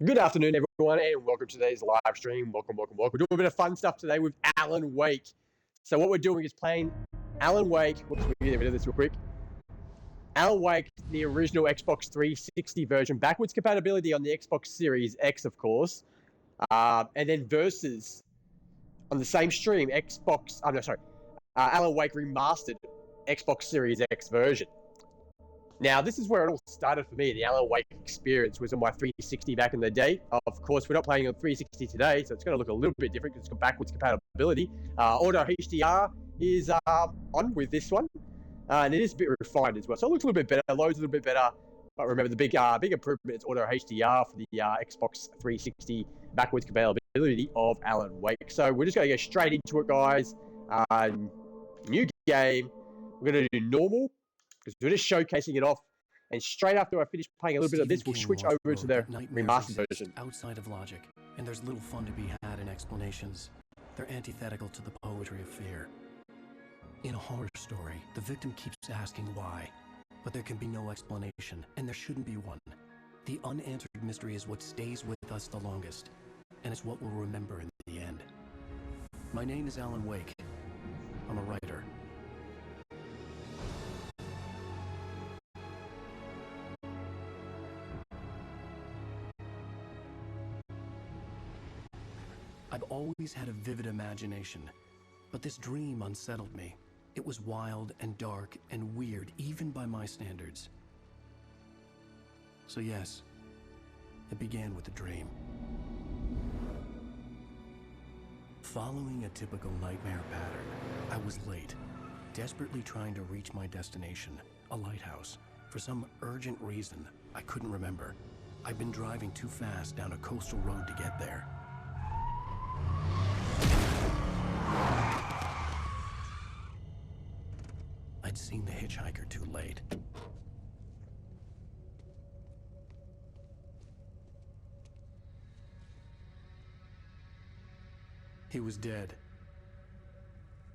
Good afternoon, everyone, and welcome to today's live stream. Welcome. We're doing a bit of fun stuff today with Alan Wake. So what we're doing is playing Alan Wake. Whoops, we get rid of this real quick. Alan Wake, the original Xbox 360 version, backwards compatibility on the Xbox Series X, of course, and then versus on the same stream, Alan Wake Remastered Xbox Series X version. Now, this is where it all started for me. The Alan Wake experience was on my 360 back in the day. Of course, we're not playing on 360 today, so it's going to look a little bit different because it's got backwards compatibility. Auto HDR is on with this one, and it is a bit refined as well. So it looks a little bit better, loads a little bit better. But remember, the big improvement is Auto HDR for the Xbox 360 backwards compatibility of Alan Wake. So we're just going to go straight into it, guys. New game. We're going to do normal, because we're just showcasing it off, and straight after I finish playing a little bit of this, we'll switch over to the remastered version. Outside of logic, and there's little fun to be had in explanations. They're antithetical to the poetry of fear. In a horror story, the victim keeps asking why, but there can be no explanation, and there shouldn't be one. The unanswered mystery is what stays with us the longest, and it's what we'll remember in the end. My name is Alan Wake. I'm a writer. I've always had a vivid imagination, but this dream unsettled me. It was wild and dark and weird, even by my standards. So yes, it began with a dream. Following a typical nightmare pattern, I was late, desperately trying to reach my destination, a lighthouse. For some urgent reason I couldn't remember, I'd been driving too fast down a coastal road to get there. I'd seen the hitchhiker too late. He was dead.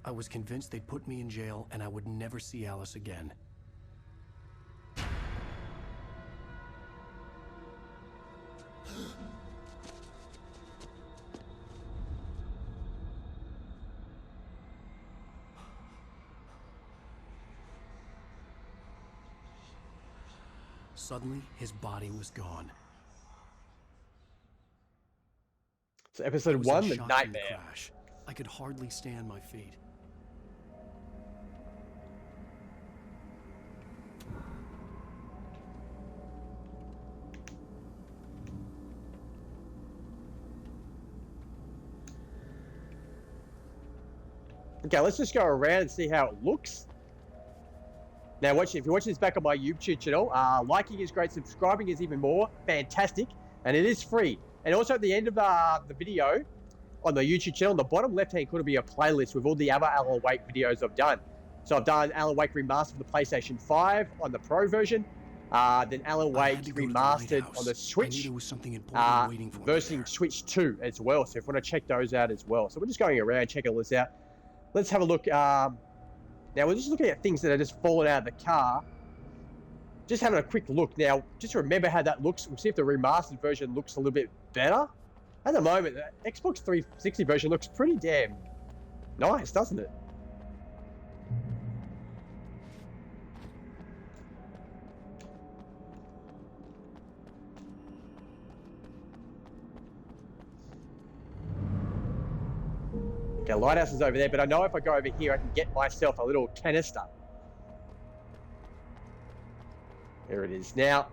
I was convinced they'd put me in jail and I would never see Alice again. Suddenly, his body was gone. So episode 1, the nightmare. Crash. I could hardly stand my feet. Okay, let's just go around and see how it looks. Now, if you're watching this back on my YouTube channel, liking is great, subscribing is even more fantastic, and it is free. And also at the end of the video on the YouTube channel, on the bottom left-hand corner, will be a playlist with all the other Alan Wake videos I've done. So I've done Alan Wake Remastered for the PlayStation 5 on the Pro version, then Alan Wake Remastered on the Switch, versus Switch 2 as well. So if you want to check those out as well. So we're just going around, checking all this out. Let's have a look. Now, we're just looking at things that are just falling out of the car. Just having a quick look. Now, just remember how that looks. We'll see if the remastered version looks a little bit better. At the moment, the Xbox 360 version looks pretty damn nice, doesn't it? Okay, lighthouse is over there, but I know if I go over here, I can get myself a little canister. There it is. Now,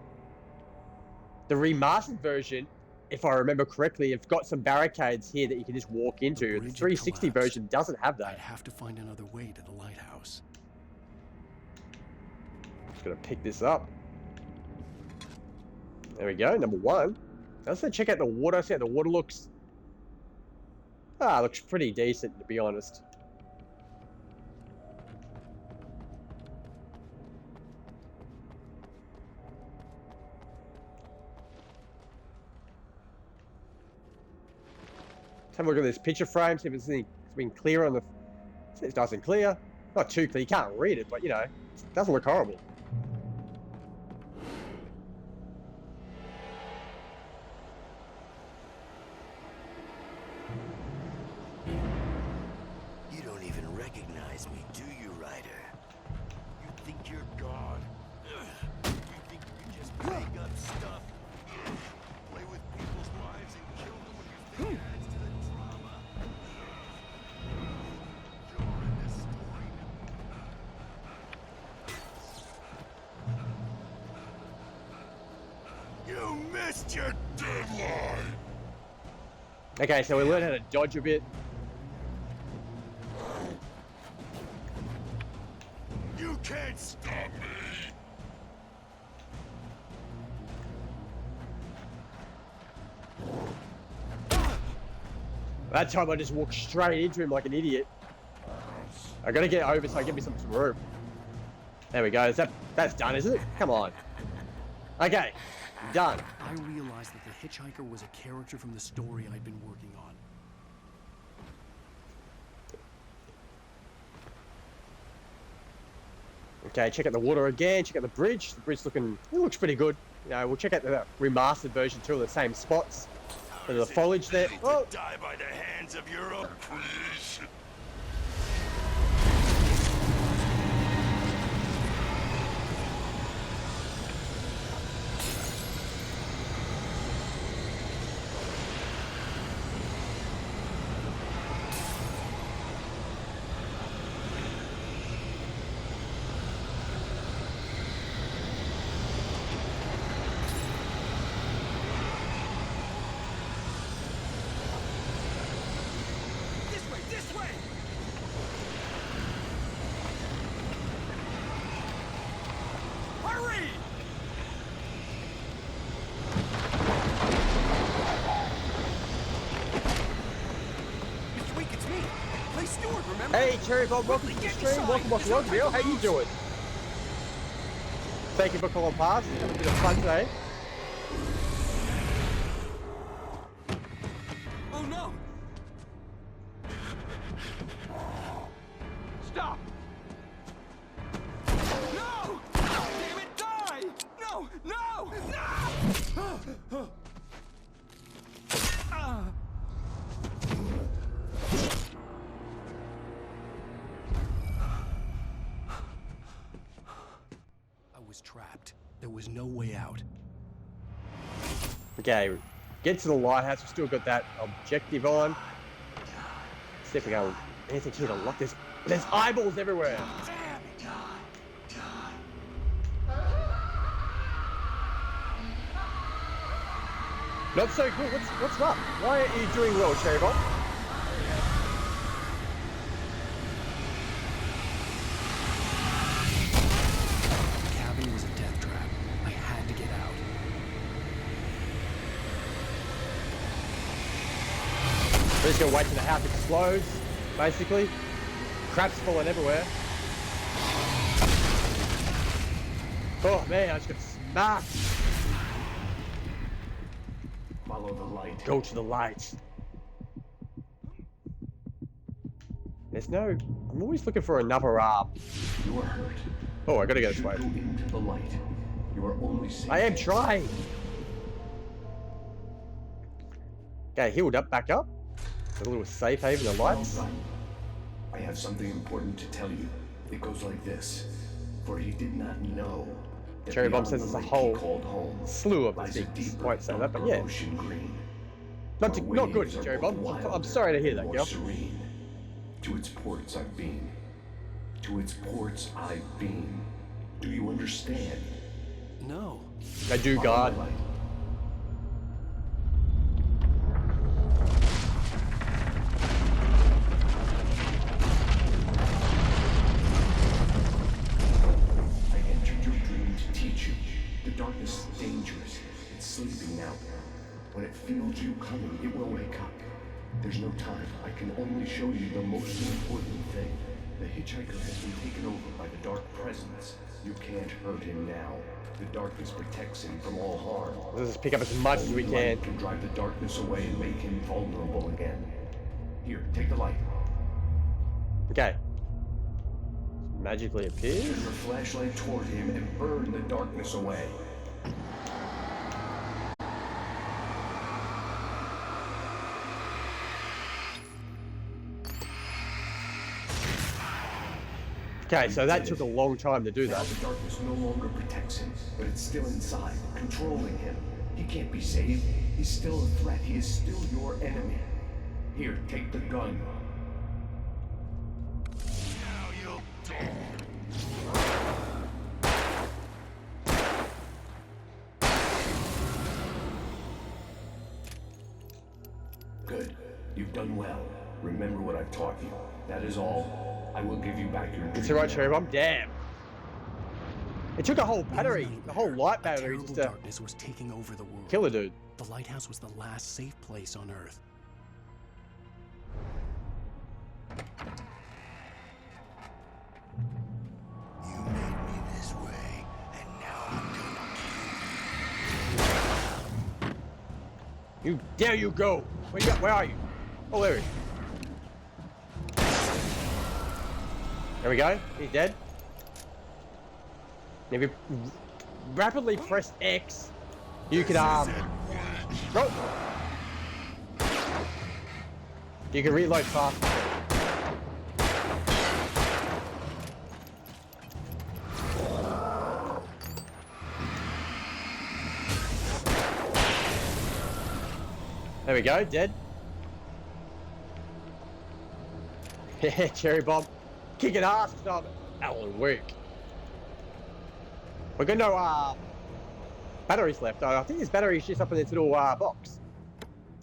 the remastered version, if I remember correctly, have got some barricades here that you can just walk into. The 360 version doesn't have that. I'd have to find another way to the lighthouse. Just gonna pick this up. There we go, number 1. Let's check out the water. See how the water looks. Looks pretty decent, to be honest. Let's have a look at this picture frame, see if it's been clear on the... It's nice and clear. Not too clear, you can't read it, but you know, it doesn't look horrible. recognize me, do you, Ryder? You think you're God? You think you can just make up stuff? Play with people's lives and kill them when you think it adds to the drama? You're in this story. You missed your deadline! Okay, so we learned how to dodge a bit. You can't stop me! That time I just walked straight into him like an idiot. I gotta get over so I give me some room. There we go. That's done, isn't it? Come on. Okay, done. I realized that the hitchhiker was a character from the story I'd been working on. Okay, check out the water again. Check out the bridge. The bridge looks pretty good. You know, we'll check out the remastered version too, the same spots. There's the foliage there. Oh. To die by the hands of your own creation. Hey, Cherry Bob, welcome to the stream. Welcome to Rockville. How you doing? Thank you for calling past. Have a bit of fun today. Oh no! Stop! No! Damn it, die! No! No! No! Trapped. There was no way out. Okay, get to the lighthouse. We've still got that objective on. See if we go anything here to lock this. There's eyeballs everywhere. Not so good. What's up? Why are you doing well, Cherry Bob? We're just gonna wait till the house explodes, basically. Crap's falling everywhere. Oh man, I just got smacked. Follow the light. Go to the light. There's no... I'm always looking for another You are hurt. Oh, I gotta go this way. Go into the light. You are only safe. I am trying. Okay, healed up, back up. A little safe haven, the lights. Right. I have something important to tell you. It goes like this. For he did not know. Cherry Bomb says there's a whole slew of things. Won't say that, but yeah. Not good, Cherry Bomb. I'm sorry to hear that, girl. Serene. To its ports I've been. To its ports I've been. Do you understand? No. I do, God. Darkness is dangerous. It's sleeping now. When it feels you coming, it will wake up. There's no time. I can only show you the most important thing. The hitchhiker has been taken over by the dark presence. You can't hurt him now. The darkness protects him from all harm. Let's just pick up as much as we can. Light can drive the darkness away and make him vulnerable again. Here, take the light. Okay. Magically appears. Turn your flashlight toward him and burn the darkness away. Okay, so that did took it. a long time to do Now that. the darkness no longer protects him, but it's still inside, controlling him. He can't be saved. He's still a threat. He is still your enemy. Here, take the gun. Now you'll die. Good. You've done well. Remember what I've taught you. That is all. I will give you back your It's dream alright, now. Cherry Bomb. Damn. It took a whole In the battery, the whole nightmare, light a battery terrible just to darkness was taking over the world. kill a dude. The lighthouse was the last safe place on Earth. You made me this way, and now I'm gonna You dare you go! Where are you? Oh, there he is. There we go. He's dead. If you rapidly press X, you can oh. You can reload faster. There we go, dead. Cherry Bomb. Kicking ass, stop it. Alan Wake. We've got no batteries left. I think this battery's just up in this little box.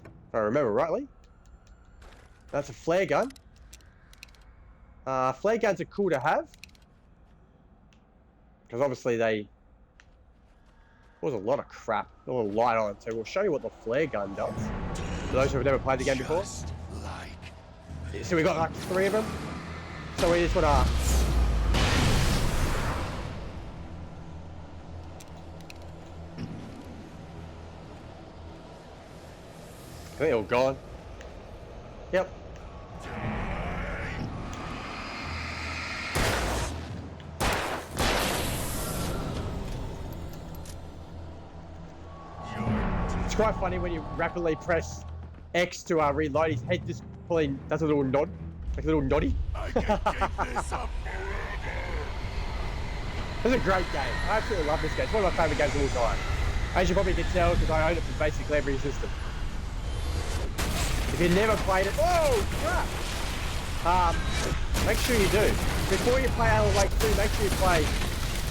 If I remember rightly. That's a flare gun. Flare guns are cool to have. Because obviously they... There was a lot of crap. A little light on it. So we'll show you what the flare gun does. For those who have never played the game before. just like So we got like 3 of them. So we just want to... I think they're all gone. Yep. It's quite funny when you rapidly press X to reload, his head just pulling, does a little nod, like a little noddy. I can keep this up forever. It's a great game. I absolutely love this game. It's one of my favourite games of all time. As you probably can tell, because I own it for basically every system. If you've never played it, oh crap! Make sure you do. Before you play Alan Wake 2, make sure you play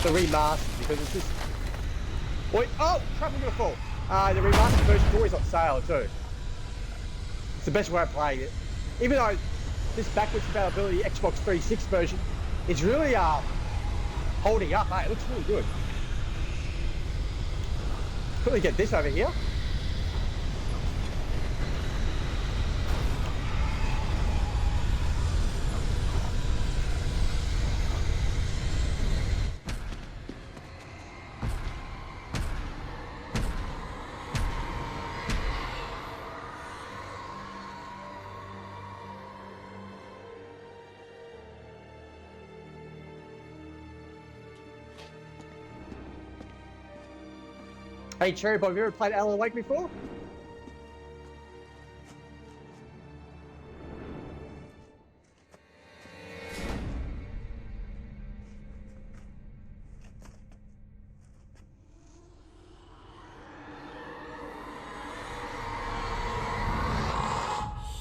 the remastered, because it's just... Wait, oh, crap, I'm gonna fall. The remastered version is always on sale too. It's the best way of playing it. Even though this backwards compatibility Xbox 360 version is really holding up, hey, it looks really good. Quickly get this over here. Hey Cherry Bomb, have you ever played Alan Wake before?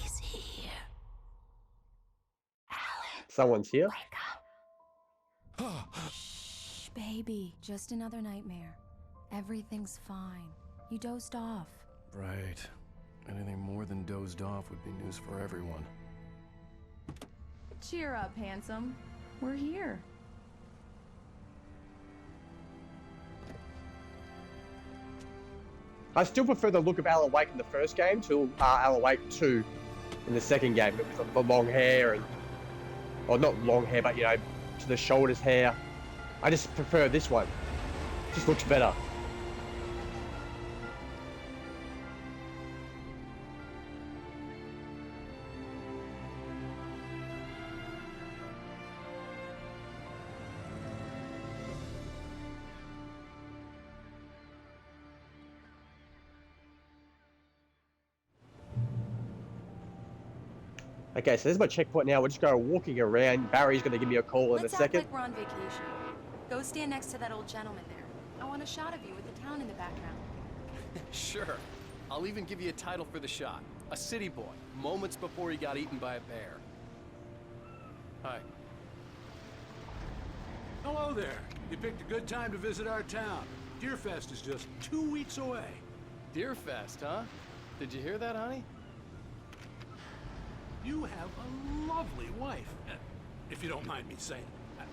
He's here. Alan, Someone's here. wake up. Shh, baby. Just another nightmare. Everything's fine. You dozed off. Right. Anything more than dozed off would be news for everyone. Cheer up, handsome. We're here. I still prefer the look of Alan Wake in the first game to Alan Wake 2 in the second game. With the long hair and... Well, not long hair, but, you know, to the shoulders hair. I just prefer this one. It just looks better. Okay, so this is my checkpoint now. We'll just go walking around. Barry's going to give me a call in a Let's act second. like we're on vacation. Go stand next to that old gentleman there. I want a shot of you with the town in the background. Sure. I'll even give you a title for the shot. A city boy, moments before he got eaten by a bear. Hi. Hello there. You picked a good time to visit our town. Deerfest is just 2 weeks away. Deerfest, huh? Did you hear that, honey? You have a lovely wife. If you don't mind me saying.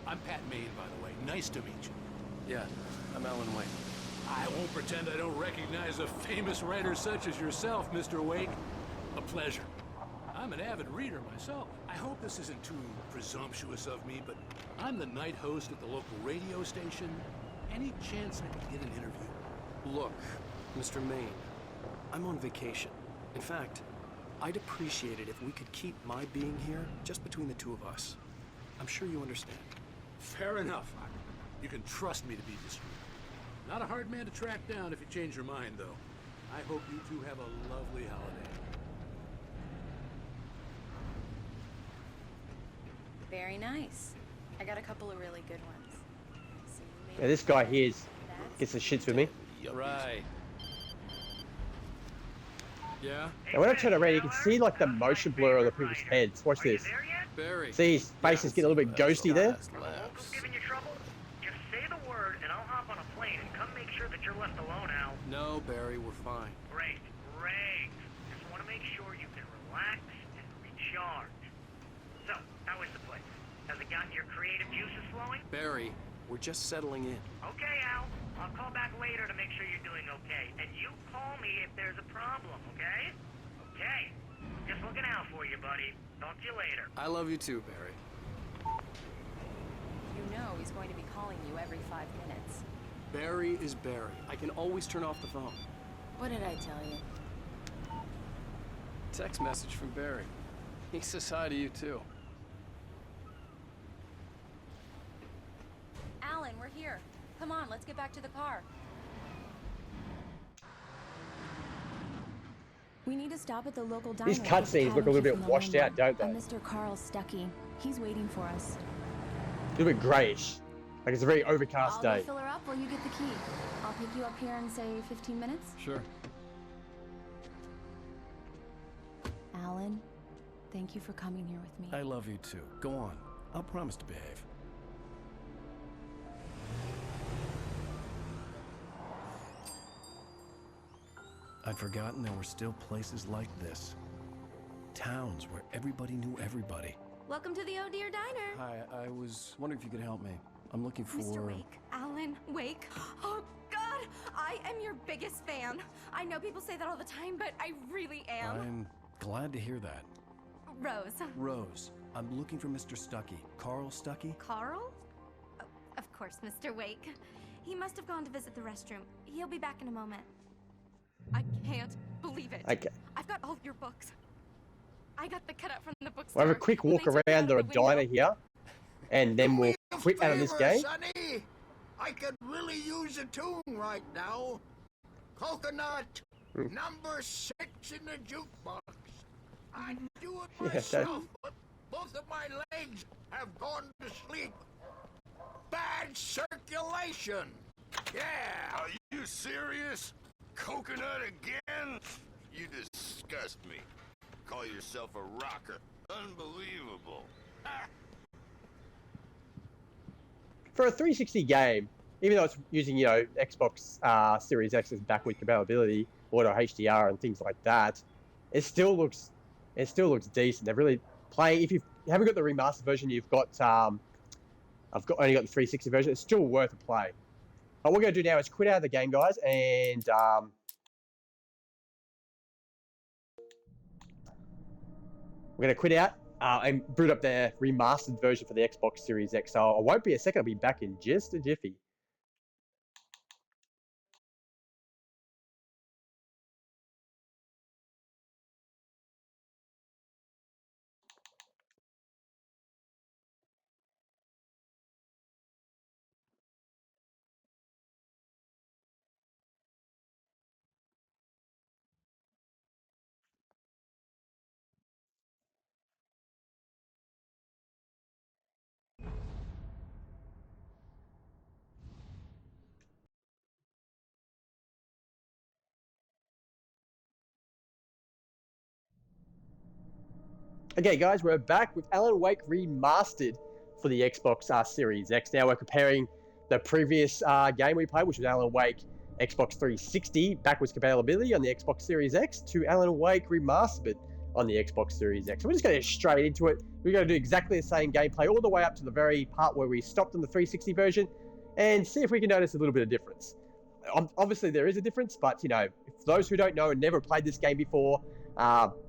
I'm Pat Maine, by the way. Nice to meet you. Yeah, I'm Alan Wake. I won't pretend I don't recognize a famous writer such as yourself, Mr. Wake. A pleasure. I'm an avid reader myself. I hope this isn't too presumptuous of me, but I'm the night host at the local radio station. Any chance I could get an interview? Look, Mr. Maine, I'm on vacation. In fact, I'd appreciate it if we could keep my being here just between the two of us. I'm sure you understand. Fair enough. You can trust me to be discreet. Not a hard man to track down if you change your mind, though. I hope you two have a lovely holiday. Very nice. I got a couple of really good ones. So you Yeah, this guy here gets the that's shits with me. Right. Yeah? And when I turn around, you can see like the motion blur of the people's heads. Watch this. Barry. See his face is getting a little bit ghosty there. Locals giving you trouble? Just say the word and I'll hop on a plane and come make sure that you're left alone, Al. No, Barry, we're fine. Great, great. Just want to make sure you can relax and recharge. So, how is the place? Has it gotten your creative juices flowing? Barry, we're just settling in. Okay, Al. I'll call back later to make sure you're doing okay. And you call me if there's a problem, okay? Okay. Just looking out for you, buddy. Talk to you later. I love you too, Barry. You know he's going to be calling you every 5 minutes. Barry is Barry. I can always turn off the phone. What did I tell you? Text message from Barry. He says hi to you too. Alan, we're here. Come on, let's get back to the car. We need to stop at the local diner. These cutscenes look a little bit washed out, don't they? Mr. Carl Stuckey. He's waiting for us. A little bit grayish. Like it's a very overcast I'll day. go fill her up while you get the key. I'll pick you up here in, say, 15 minutes. Sure. Alan, thank you for coming here with me. I love you too. Go on. I'll promise to behave. I'd forgotten there were still places like this. Towns where everybody knew everybody. Welcome to the Oh Dear Diner. Hi, I was wondering if you could help me. I'm looking for... Mr. Wake. Alan Wake. Oh, God! I am your biggest fan. I know people say that all the time, but I really am. I'm glad to hear that. Rose. Rose, I'm looking for Mr. Stuckey. Carl Stuckey? Carl? Oh, of course, Mr. Wake. He must have gone to visit the restroom. He'll be back in a moment. I can't believe it. Okay. I've got all your books. I got the cutout from the bookstore. We'll have a quick when walk they took me out around of the the window. diner here. And then we'll quit out of this game. Sonny. I could really use a tune right now. Coconut, number 6 in the jukebox. I'd do it Yeah, myself, but both of my legs have gone to sleep. Bad circulation. Yeah. Are you serious? Coconut again? You disgust me. Call yourself a rocker. Unbelievable. For a 360 game, even though it's using, you know, Xbox Series X's backward compatibility, auto HDR and things like that, it still looks decent. They're really playing. If you haven't got the remastered version, you've got only got the 360 version. It's still worth a play. What we're going to do now is quit out of the game, guys, and we're going to quit out and boot up the remastered version for the Xbox Series X. So I won't be a second. I'll be back in just a jiffy. Okay, guys, we're back with Alan Wake Remastered for the Xbox Series X. Now we're comparing the previous game we played, which was Alan Wake Xbox 360 backwards compatibility on the Xbox Series X, to Alan Wake Remastered on the Xbox Series X. So we're just going to get straight into it. We're going to do exactly the same gameplay all the way up to the very part where we stopped on the 360 version and see if we can notice a little bit of difference. Obviously, there is a difference, but, you know, for those who don't know and never played this game before,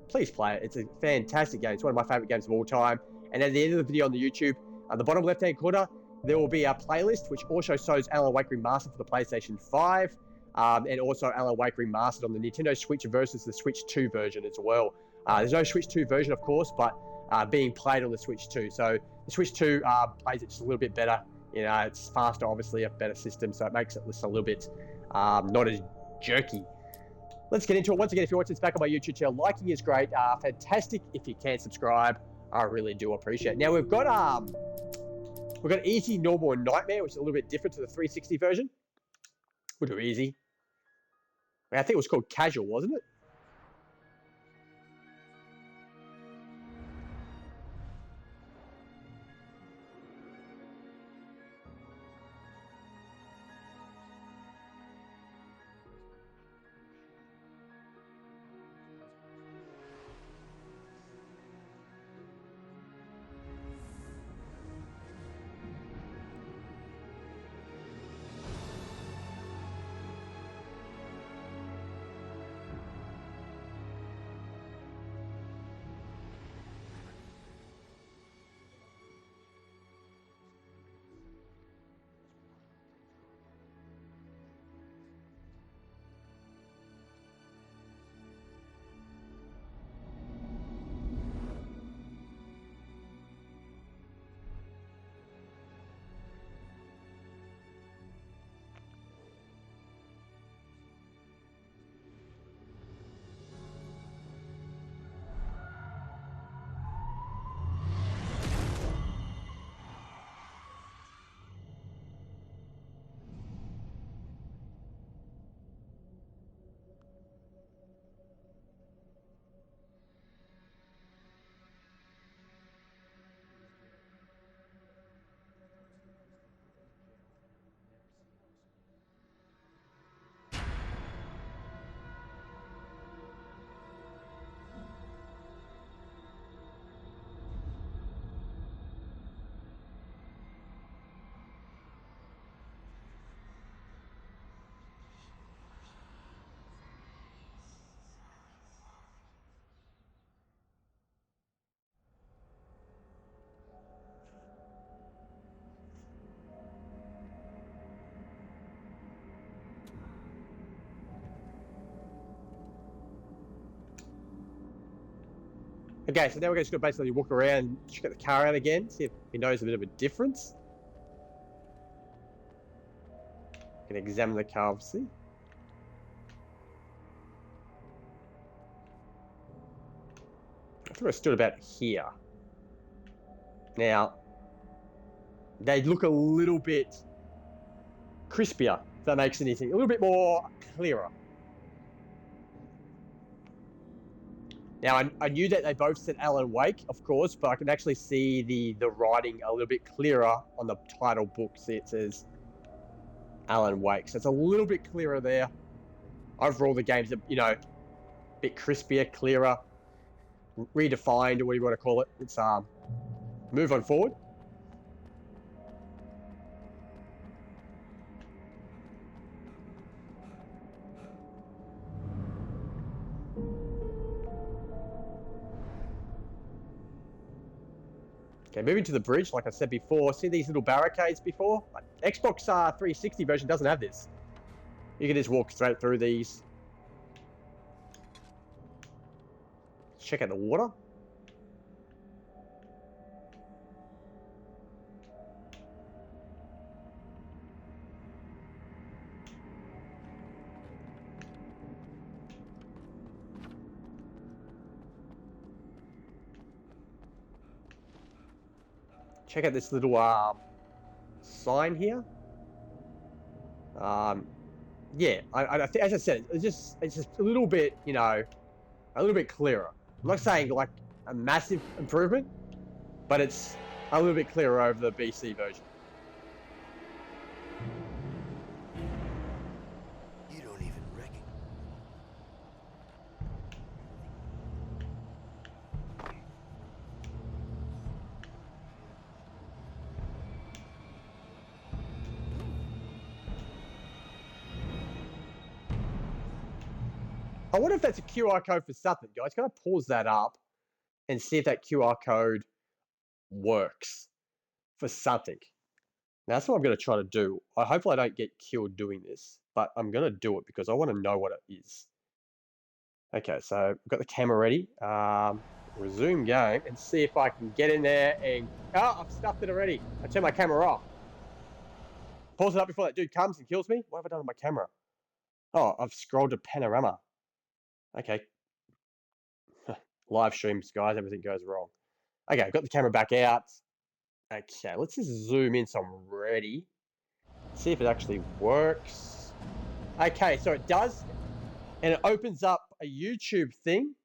please play it. It's a fantastic game. It's one of my favorite games of all time. And at the end of the video on the YouTube, the bottom left-hand corner, there will be a playlist which also shows Alan Wake Remastered for the PlayStation 5, and also Alan Wake Remastered on the Nintendo Switch versus the Switch 2 version as well. There's no Switch 2 version, of course, but being played on the Switch 2. So the Switch 2 plays it just a little bit better. You know, it's faster, obviously, a better system, so it makes it just a little bit not as jerky. Let's get into it. Once again, if you're watching this back on my YouTube channel, liking is great. Fantastic if you can subscribe. I really do appreciate it. Now we've got easy, normal, and nightmare, which is a little bit different to the 360 version. We'll do easy. I think it was called casual, wasn't it? Okay, so now we're just going to basically walk around and check the car out again, see if he knows a bit of a difference. Can examine the car, obviously. I think I stood about here. Now, they look a little bit crispier, if that makes anything. A little bit more clearer. Now, I knew that they both said Alan Wake, of course, but I can actually see the writing a little bit clearer on the title book. See, it says Alan Wake. So it's a little bit clearer there. Overall, the game's, you know, a bit crispier, clearer, redefined, or what do you want to call it. It's move on forward. Okay, moving to the bridge, like I said before. See these little barricades before? Like, Xbox 360 version doesn't have this. You can just walk straight through these. Check out the water. Check out this little sign here. Yeah, I think, as I said, it's just a little bit, you know, a little bit clearer. I'm not saying like a massive improvement, but it's a little bit clearer over the BC version. You don't even recognize. I wonder if that's a QR code for something, guys. Can I pause that up and see if that QR code works for something? Now, that's what I'm going to try to do. Hopefully I don't get killed doing this, but I'm going to do it because I want to know what it is. Okay, so I've got the camera ready. Resume game and see if I can get in there and... Oh, I've stuffed it already. I turned my camera off. Pause it up before that dude comes and kills me. What have I done with my camera? Oh, I've scrolled to panorama. Okay. Live streams, guys. Everything goes wrong. Okay, I've got the camera back out. Okay, let's just zoom in so I'm ready. See if it actually works. Okay, so it does. And it opens up a YouTube thing.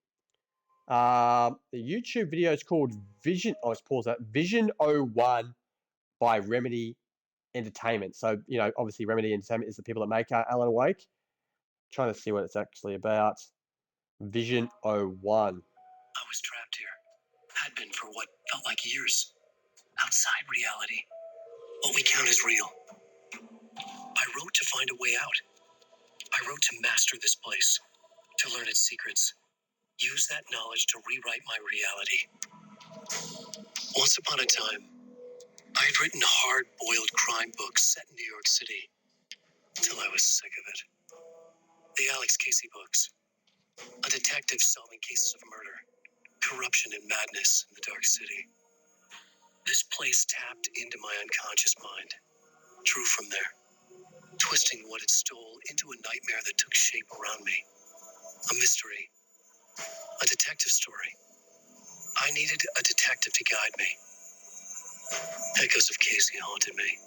The YouTube video is called Vision. Oh, let's pause that. Vision 01 by Remedy Entertainment. So, you know, obviously Remedy Entertainment is the people that make Alan Wake. Trying to see what it's actually about. Vision 01. I was trapped here. Had been for what felt like years. Outside reality. What we count as real. I wrote to find a way out. I wrote to master this place. To learn its secrets. Use that knowledge to rewrite my reality. Once upon a time, I had written hard-boiled crime books set in New York City. Till I was sick of it. The Alex Casey books. A detective solving cases of murder. Corruption and madness in the dark city. This place tapped into my unconscious mind. Drew from there. Twisting what it stole into a nightmare that took shape around me. A mystery. A detective story. I needed a detective to guide me. Echoes of Casey haunted me.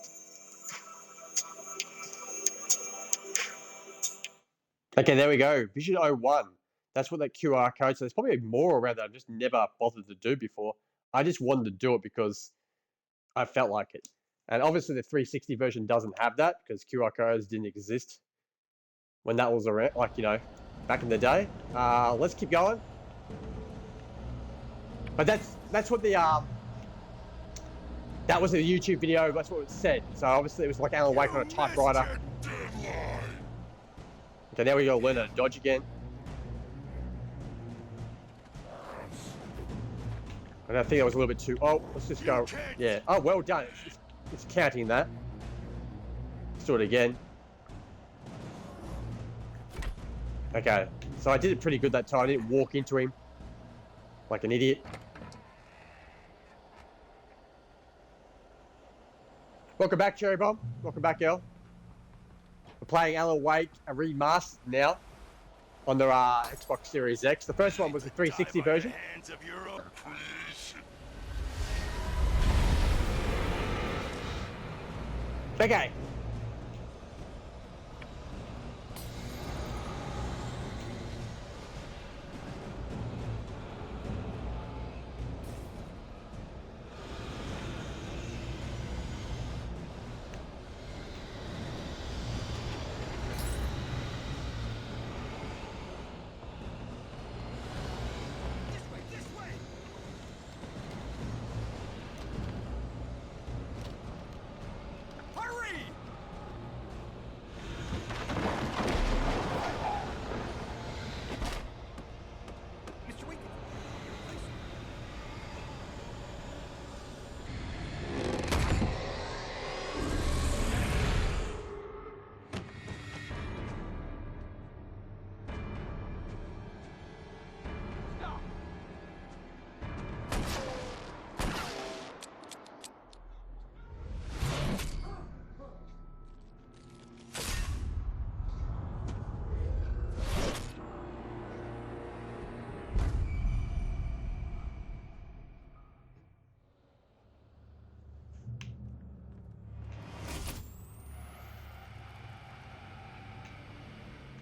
Okay, there we go. Vision 01. That's what that QR code. So there's probably more around that I've just never bothered to do before. I just wanted to do it because I felt like it. And obviously the 360 version doesn't have that because QR codes didn't exist when that was around, like, you know, back in the day. Let's keep going. But that's what the that was a YouTube video. That's what it said. So obviously it was like Alan Wake on a typewriter. Okay, now we gotta learn how to dodge again. And I think that was a little bit too... Oh, let's just go... Yeah. Oh, well done. It's counting that. Let's do it again. Okay. So I did it pretty good that time. I didn't walk into him like an idiot. Welcome back, Cherry Bomb. Welcome back, El. We're playing Alan Wake, a remastered now on the Xbox Series X. The first one was the 360 version. Okay.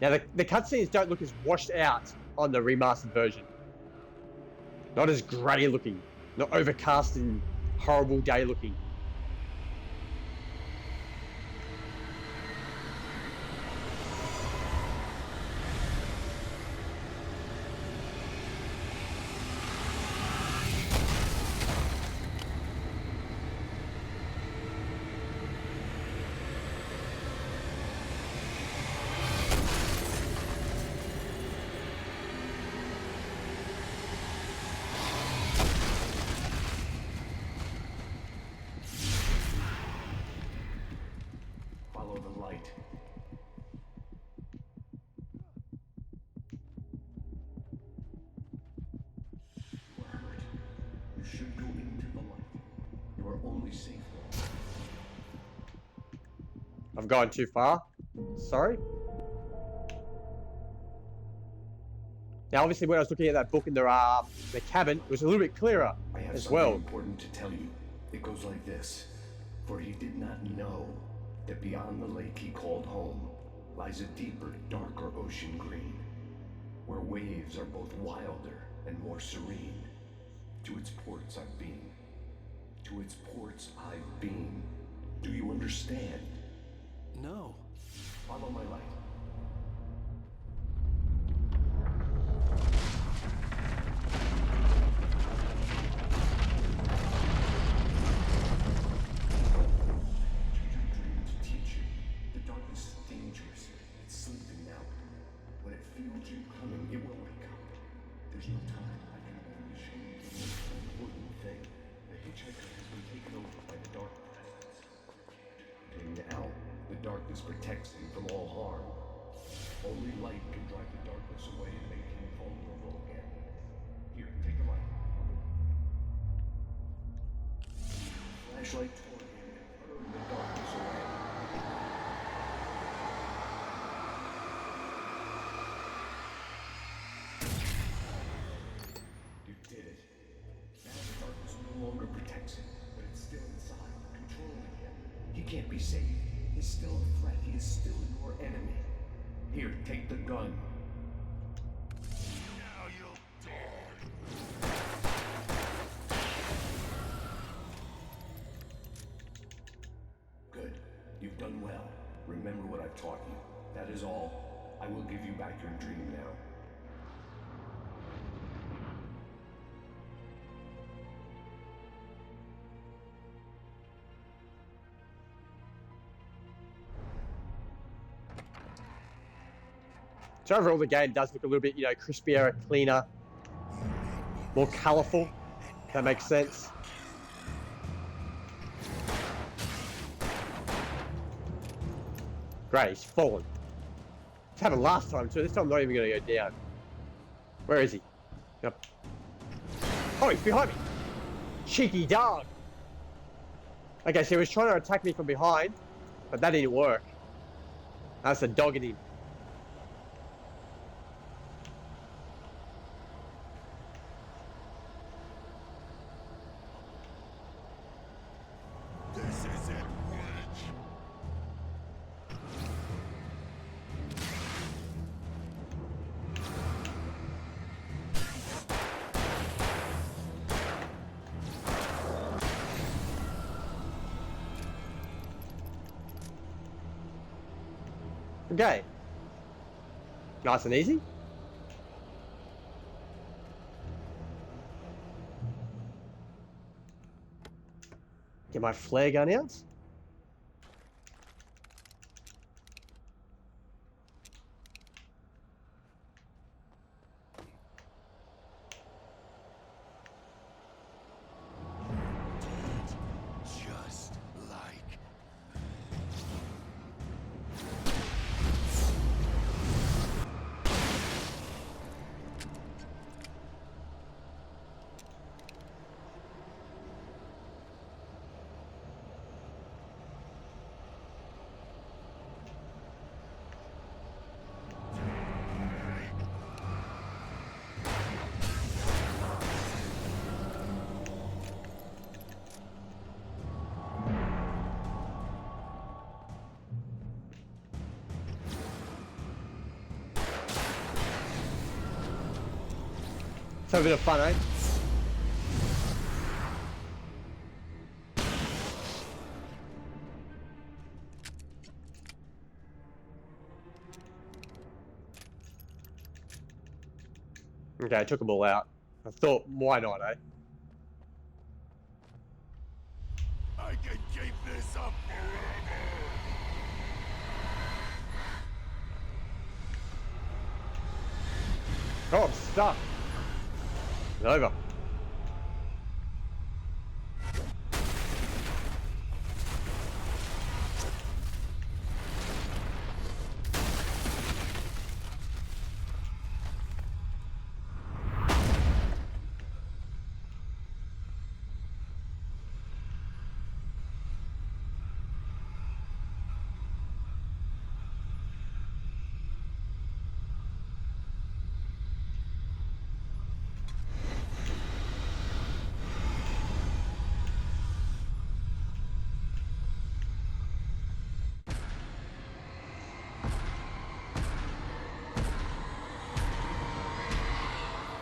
Now, the cutscenes don't look as washed out on the remastered version. Not as grey looking. Not overcast and horrible day looking. Follow the light. You are hurt. You should go into the light. You are only safe there. I've gone too far. Sorry. Now, obviously, when I was looking at that book in the cabin, it was a little bit clearer I have as something well. important to tell you. It goes like this. For he did not know that beyond the lake he called home lies a deeper, darker ocean green, where waves are both wilder and more serene. To its ports I've been. To its ports I've been. Do you understand? No. Follow my light. To teach you, the darkness is dangerous. It's sleeping now. When it feels you coming, it will wake up. There's no time. I can only show you the most important thing. The hitchhiker has been taken over by the dark presence. And now, the darkness protects him from all harm. Only light can drive the darkness away and make him vulnerable again. Here, take the light. Flashlight toward him and burn the darkness away. You did it. Now the darkness no longer protects him, but it's still inside, controlling him. He can't be saved. He's still a threat. He is still your enemy. Here, take the gun. Now you'll die. Good. You've done well. Remember what I've taught you. That is all. I will give you back your dream now. So overall, the game does look a little bit, you know, crispier, cleaner, more colourful. If that makes sense. Great, he's fallen. It's happened last time too. This time I'm not even going to go down. Where is he? Yep. Oh, he's behind me. Cheeky dog. Okay, so he was trying to attack me from behind, but that didn't work. That's a dog in him. This is it, Witch. Okay. Nice and easy. Get my flare gun out. Just like. So a bit of fun, eh? Okay, I took them all out. I thought, why not, eh? I can keep this up forever. Oh, I'm stuck. It's over.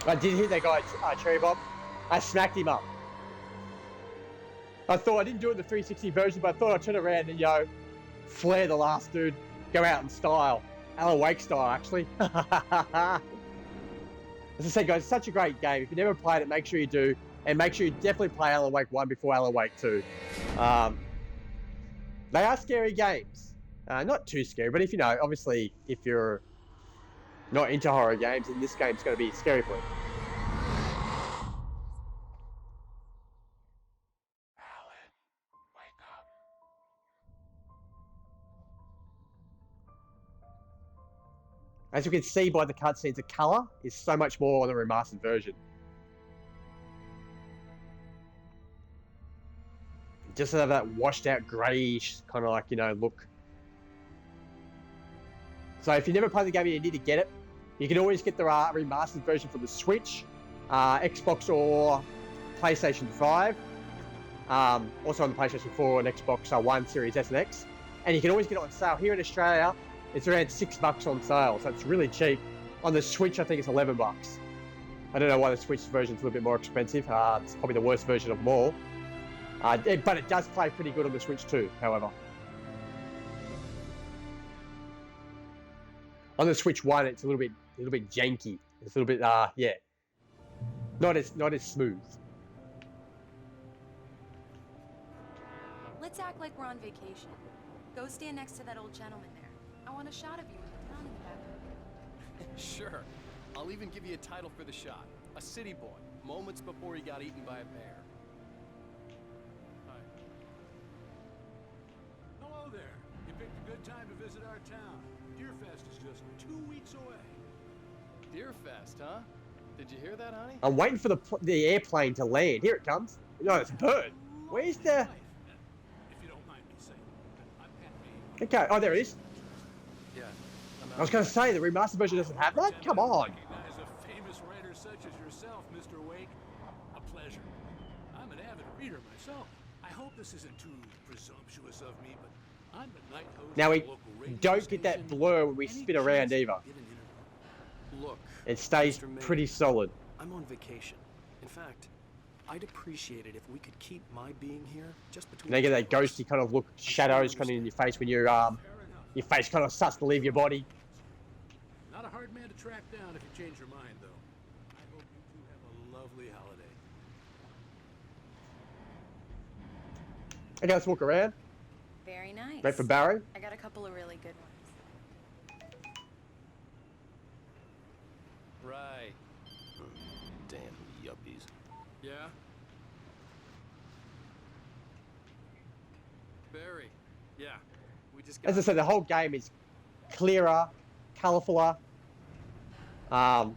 I did hit that guy, Cherry Bomb. I smacked him up. I thought I didn't do it in the 360 version, but I thought I'd turn around and, flare the last dude. Go out in style. Alan Wake style, actually. As I said, guys, it's such a great game. If you never played it, make sure you do. And make sure you definitely play Alan Wake 1 before Alan Wake 2. They are scary games. Not too scary, but if obviously, if you're not into horror games, then this game's going to be scary for you. Alan, wake up. As you can see by the cutscenes, the color is so much more on the remastered version. Just have that washed out greyish kind of look. So if you never played the game and you need to get it, you can always get the remastered version for the Switch, Xbox or PlayStation 5. Also on the PlayStation 4 and Xbox One Series S and X. And you can always get it on sale. Here in Australia, it's around $6 on sale, so it's really cheap. On the Switch, I think it's $11. I don't know why the Switch version's a little bit more expensive. It's probably the worst version of them all. But it does play pretty good on the Switch too, however. On the Switch 1, it's a little bit janky. It's a little bit, yeah, not as smooth. Let's act like we're on vacation. Go stand next to that old gentleman there. I want a shot of you with the town in the background. Sure. I'll even give you a title for the shot. A city boy, moments before he got eaten by a bear. Hi. Hello there. You picked a good time to visit our town. Deerfest is just 2 weeks away. Deerfest, huh? Did you hear that, honey? I'm waiting for the airplane to land. Here it comes. No, it's a bird. Where's the... If you don't mind me saying, I'm happy. Okay, oh, there it is. Yeah. I was going to say, the remastered version doesn't have that? Come on. Recognize a famous writer such as yourself, Mr. Wake. A pleasure. I'm an avid reader myself. I hope this isn't too presumptuous of me, but I'm the night host Now, of we a local radio don't get that station. blur when we Any spin around chance either. to get an interview? Look, It stays Mr. Mayor, pretty solid. I'm on vacation. In fact, I'd appreciate it if we could keep my being here just between. And they get that two of us. ghosty kind of look, shadows coming in your face when you're, your face kind of starts to leave your body. Not a hard man to track down if you change your mind, though. I hope you two have a lovely holiday. Okay, let's walk around. Very nice. Wait for Barry. I got a couple of really good ones. Right. Damn yuppies. Yeah? Barry. Yeah. We just As I got. said, the whole game is clearer, colourfuler, No,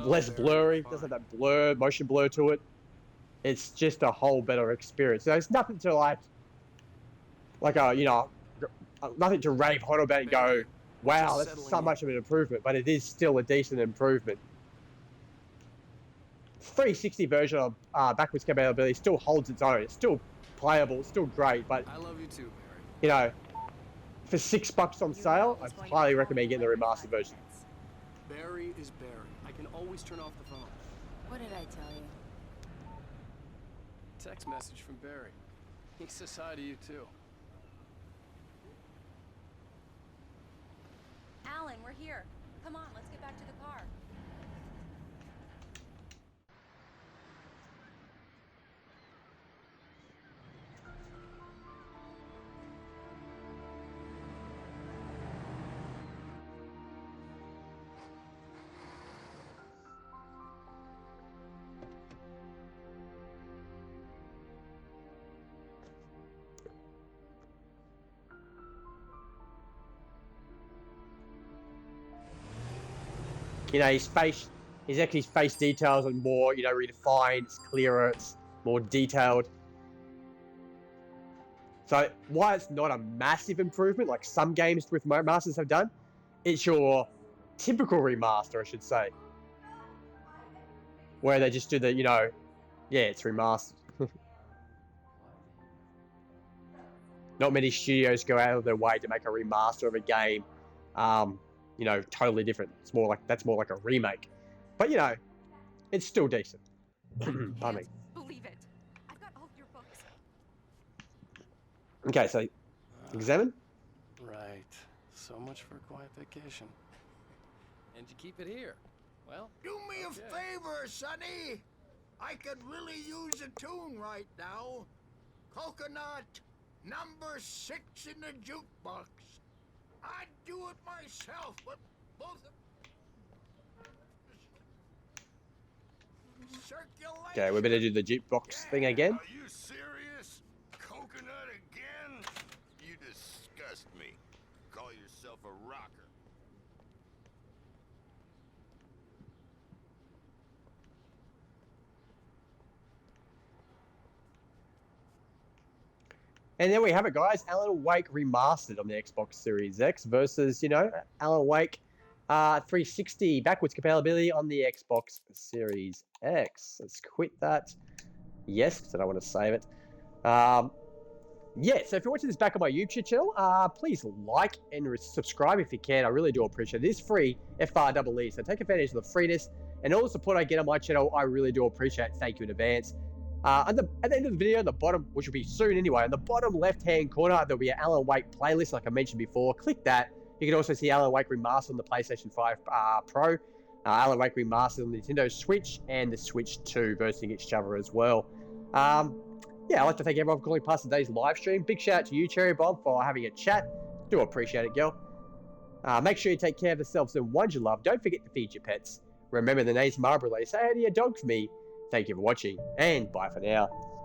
less Barry, blurry. fine. Doesn't have that blur, motion blur to it. It's just a whole better experience. There's nothing to nothing to rave hot about and go, wow, that's so much of an improvement. But it is still a decent improvement. 360 version of backwards compatibility still holds its own. It's still playable, it's still great, but I love you too, Barry. For $6 on sale, I highly recommend getting the remastered version. Barry is Barry. I can always turn off the phone. What did I tell you? Text message from Barry. He says hi to you too. Alan, we're here. Come on, let's get back to the car. You know, his face details are more, you know, redefined, it's clearer, it's more detailed. So while it's not a massive improvement like some games with remasters have done, it's your typical remaster, I should say. Where they just do the, you know, yeah, it's remastered. Not many studios go out of their way to make a remaster of a game, you know, totally different. It's more like, that's more like a remake. But, you know, it's still decent. Pardon me. Believe it. I've got all your books. Okay, so examine. Right. So much for a quiet vacation. And you keep it here. Well, Do me a favor, Sonny. I could really use a tune right now. Coconut, number 6 in the jukebox. I'd do it myself, but both of... Circulation. Okay, we better do the jukebox thing again. Are you serious? Coconut again? You disgust me. Call yourself a rocker. And there we have it, guys. Alan Wake Remastered on the Xbox Series X versus, you know, Alan Wake 360 backwards compatibility on the Xbox Series X. Let's quit that. Yes, because I don't want to save it. Yeah, so if you're watching this back on my YouTube channel, please like and subscribe if you can. I really do appreciate it. It is free, FREE, so take advantage of the freeness. And all the support I get on my channel, I really do appreciate. Thank you in advance. At the end of the video, on the bottom, which will be soon anyway, on the bottom left-hand corner, there'll be an Alan Wake playlist, like I mentioned before. Click that. You can also see Alan Wake Remastered on the PlayStation 5 Pro, Alan Wake Remastered on the Nintendo Switch, and the Switch 2 versing each other as well. Yeah, I'd like to thank everyone for calling past today's live stream. Big shout out to you, Cherry Bomb, for having a chat. Do appreciate it, girl. Make sure you take care of yourselves and ones you love. Don't forget to feed your pets. Remember, the name's Marbrolay. Say hi to your dog for me. Thank you for watching, and bye for now.